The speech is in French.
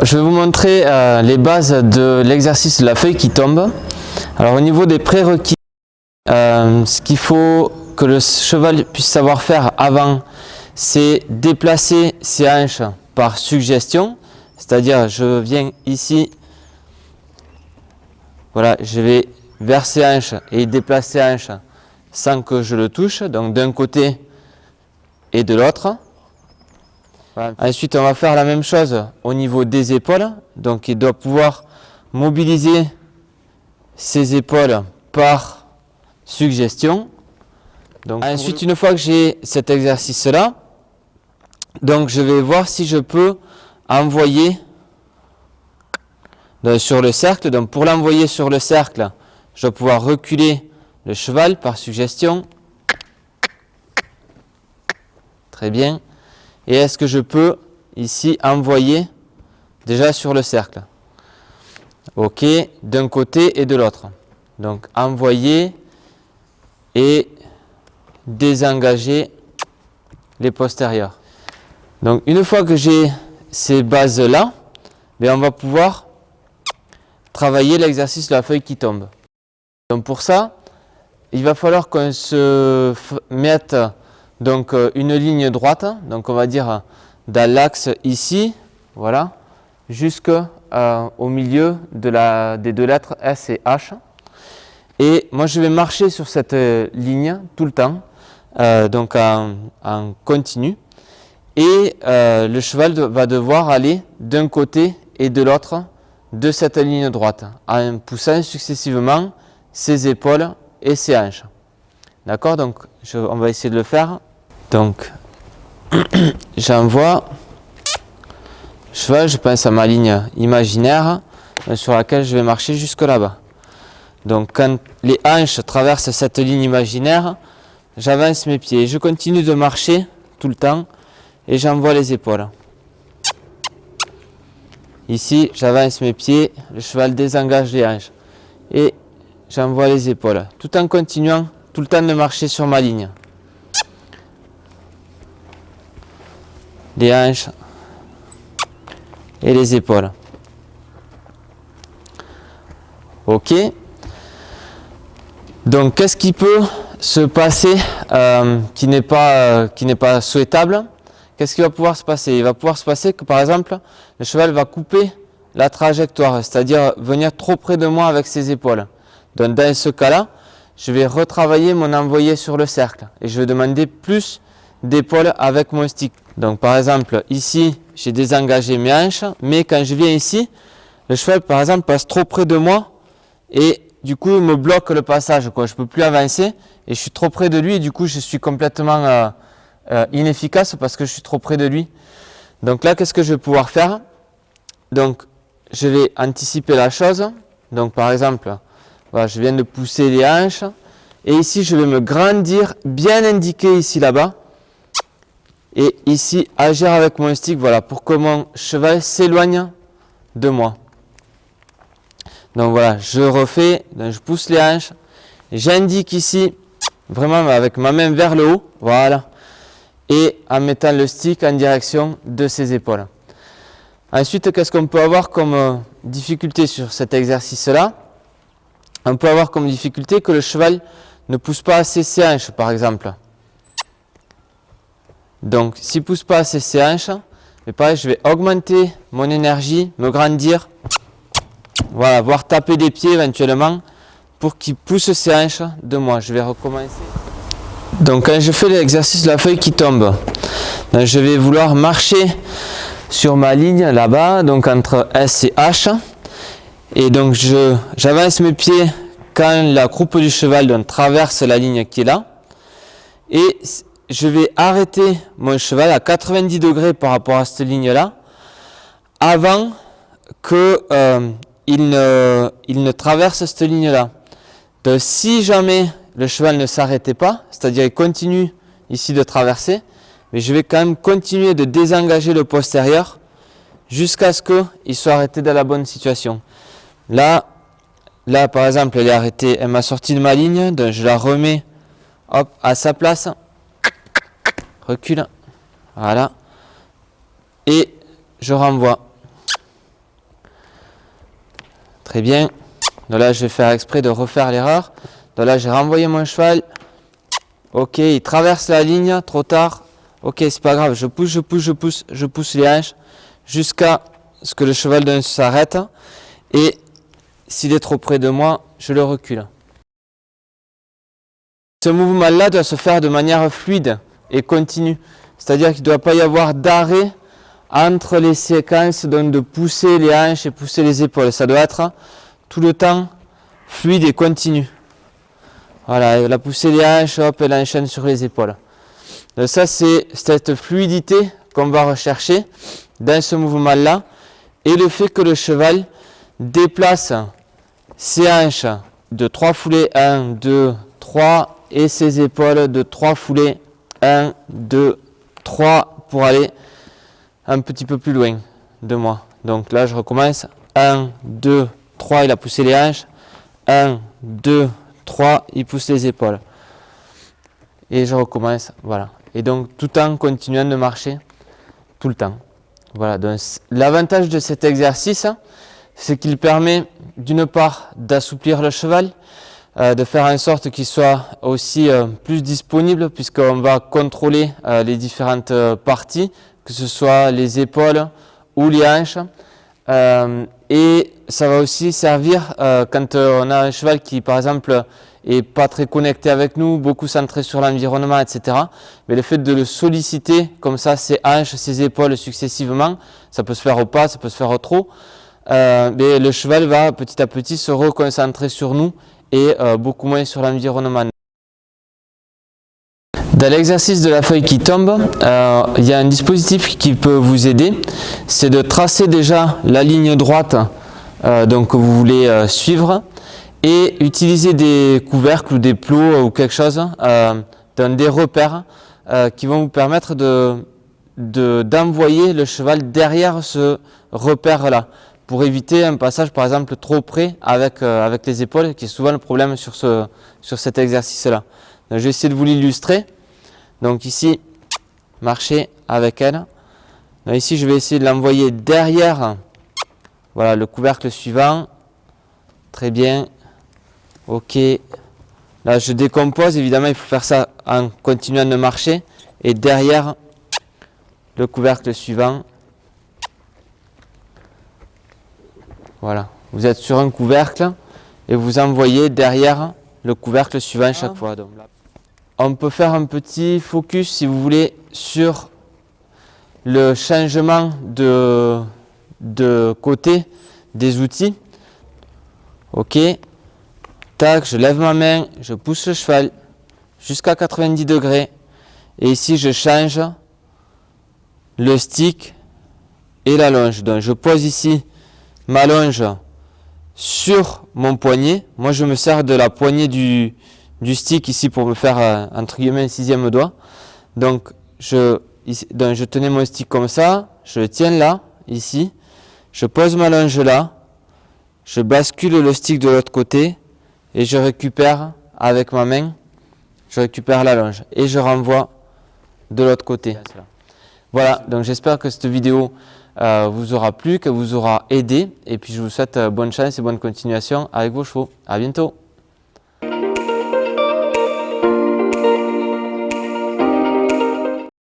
Alors, je vais vous montrer les bases de l'exercice de la feuille qui tombe. Alors, au niveau des prérequis, ce qu'il faut que le cheval puisse savoir faire avant, c'est déplacer ses hanches par suggestion. C'est-à-dire, je viens ici, voilà, je vais vers ses hanches et déplacer ses hanches sans que je le touche, donc d'un côté et de l'autre. Voilà. Ensuite, on va faire la même chose au niveau des épaules. Donc, il doit pouvoir mobiliser ses épaules par suggestion. Donc, ensuite, une fois que j'ai cet exercice-là, donc je vais voir si je peux envoyer sur le cercle. Donc, pour l'envoyer sur le cercle, je vais pouvoir reculer le cheval par suggestion. Très bien. Et est-ce que je peux ici envoyer déjà sur le cercle? Ok, d'un côté et de l'autre. Donc envoyer et désengager les postérieurs. Donc une fois que j'ai ces bases-là, on va pouvoir travailler l'exercice de la feuille qui tombe. Donc pour ça, il va falloir qu'on se mette donc une ligne droite, donc on va dire dans l'axe ici, voilà, jusqu'au milieu des deux lettres S et H. Et moi je vais marcher sur cette ligne tout le temps, donc en continu. Et le cheval va devoir aller d'un côté et de l'autre de cette ligne droite, en poussant successivement ses épaules et ses hanches. D'accord, donc on va essayer de le faire. Donc, j'envoie le cheval, je pense à ma ligne imaginaire sur laquelle je vais marcher jusque là-bas. Donc, quand les hanches traversent cette ligne imaginaire, j'avance mes pieds. Je continue de marcher tout le temps et j'envoie les épaules. Ici, j'avance mes pieds, le cheval désengage les hanches et j'envoie les épaules, tout en continuant tout le temps de marcher sur ma ligne. Les hanches et les épaules. Ok. Donc, qu'est-ce qui peut se passer qui n'est pas souhaitable? Qu'est-ce qui va pouvoir se passer? Il va pouvoir se passer que, par exemple, le cheval va couper la trajectoire, c'est-à-dire venir trop près de moi avec ses épaules. Donc, dans ce cas-là, je vais retravailler mon envoyé sur le cercle et je vais demander plus d'épaules avec mon stick. Donc par exemple ici j'ai désengagé mes hanches, mais quand je viens ici, le cheval par exemple passe trop près de moi et du coup il me bloque le passage, quoi. Je ne peux plus avancer et je suis trop près de lui et du coup je suis complètement inefficace parce que je suis trop près de lui. Donc là qu'est-ce que je vais pouvoir faire? Donc je vais anticiper la chose. Donc par exemple, voilà, je viens de pousser les hanches et ici je vais me grandir, bien indiquer ici là-bas. Et ici, agir avec mon stick, voilà, pour que mon cheval s'éloigne de moi. Donc voilà, je refais, donc je pousse les hanches, j'indique ici, vraiment avec ma main vers le haut, voilà, et en mettant le stick en direction de ses épaules. Ensuite, qu'est-ce qu'on peut avoir comme difficulté sur cet exercice-là? On peut avoir comme difficulté que le cheval ne pousse pas assez ses hanches, par exemple. Donc, s'il ne pousse pas assez ses hanches, mais pareil, je vais augmenter mon énergie, me grandir, voilà, voire taper des pieds éventuellement pour qu'il pousse ses hanches de moi. Je vais recommencer. Donc, quand je fais l'exercice de la feuille qui tombe, donc je vais vouloir marcher sur ma ligne là-bas, donc entre S et H. Et donc, j'avance mes pieds quand la croupe du cheval donc, traverse la ligne qui est là. Et je vais arrêter mon cheval à 90 degrés par rapport à cette ligne-là avant qu'il ne traverse cette ligne-là. Donc si jamais le cheval ne s'arrêtait pas, c'est-à-dire il continue ici de traverser, mais je vais quand même continuer de désengager le postérieur jusqu'à ce qu'il soit arrêté dans la bonne situation. Là par exemple, elle est arrêtée, elle m'a sorti de ma ligne, donc je la remets hop, à sa place. Recule, voilà, et je renvoie. Très bien. Donc là, je vais faire exprès de refaire l'erreur. Donc là, j'ai renvoyé mon cheval. Ok, il traverse la ligne, trop tard. Ok, c'est pas grave, je pousse les hanches jusqu'à ce que le cheval s'arrête. Et s'il est trop près de moi, je le recule. Ce mouvement-là doit se faire de manière fluide et continue. C'est-à-dire qu'il ne doit pas y avoir d'arrêt entre les séquences donc de pousser les hanches et pousser les épaules. Ça doit être tout le temps fluide et continu. Voilà, elle a poussé les hanches, hop, elle enchaîne sur les épaules. Donc ça, c'est cette fluidité qu'on va rechercher dans ce mouvement-là. Et le fait que le cheval déplace ses hanches de 3 foulées, 1, 2, 3, et ses épaules de 3 foulées, 1, 2, 3, pour aller un petit peu plus loin de moi. Donc là, je recommence. 1, 2, 3, il a poussé les hanches. 1, 2, 3, il pousse les épaules. Et je recommence, voilà. Et donc, tout en continuant de marcher, tout le temps. Voilà, donc l'avantage de cet exercice, c'est qu'il permet d'une part d'assouplir le cheval, de faire en sorte qu'il soit aussi plus disponible puisqu'on va contrôler les différentes parties, que ce soit les épaules ou les hanches. Et ça va aussi servir quand on a un cheval qui par exemple est pas très connecté avec nous, beaucoup centré sur l'environnement, etc. Mais le fait de le solliciter comme ça, ses hanches, ses épaules successivement, ça peut se faire au pas, ça peut se faire au trot, mais le cheval va petit à petit se reconcentrer sur nous et beaucoup moins sur l'environnement. Dans l'exercice de la feuille qui tombe, il y a un dispositif qui peut vous aider, c'est de tracer déjà la ligne droite donc, que vous voulez suivre et utiliser des couvercles ou des plots ou quelque chose, dans des repères qui vont vous permettre d'envoyer le cheval derrière ce repère-là, pour éviter un passage par exemple trop près avec les épaules, qui est souvent le problème sur cet exercice-là. Donc, je vais essayer de vous l'illustrer. Donc ici, marcher avec elle. Donc ici, je vais essayer de l'envoyer derrière, voilà, le couvercle suivant. Très bien. Ok. Là, je décompose. Évidemment, il faut faire ça en continuant de marcher. Et derrière le couvercle suivant. Voilà. Vous êtes sur un couvercle et vous envoyez derrière le couvercle suivant chaque fois. Donc, là, on peut faire un petit focus, si vous voulez, sur le changement de côté des outils. Ok. Tac, je lève ma main, je pousse le cheval jusqu'à 90 degrés. Et ici, je change le stick et la longe. Donc, je pose ici ma longe sur mon poignet. Moi, je me sers de la poignée du stick ici pour me faire entre guillemets un 6e doigt. Donc je tenais mon stick comme ça, je le tiens là, ici, je pose ma longe là, je bascule le stick de l'autre côté et je récupère avec ma main, je récupère la longe et je renvoie de l'autre côté. Voilà, donc j'espère que cette vidéo vous aura plu, qu'elle vous aura aidé et puis je vous souhaite bonne chance et bonne continuation avec vos chevaux. À bientôt.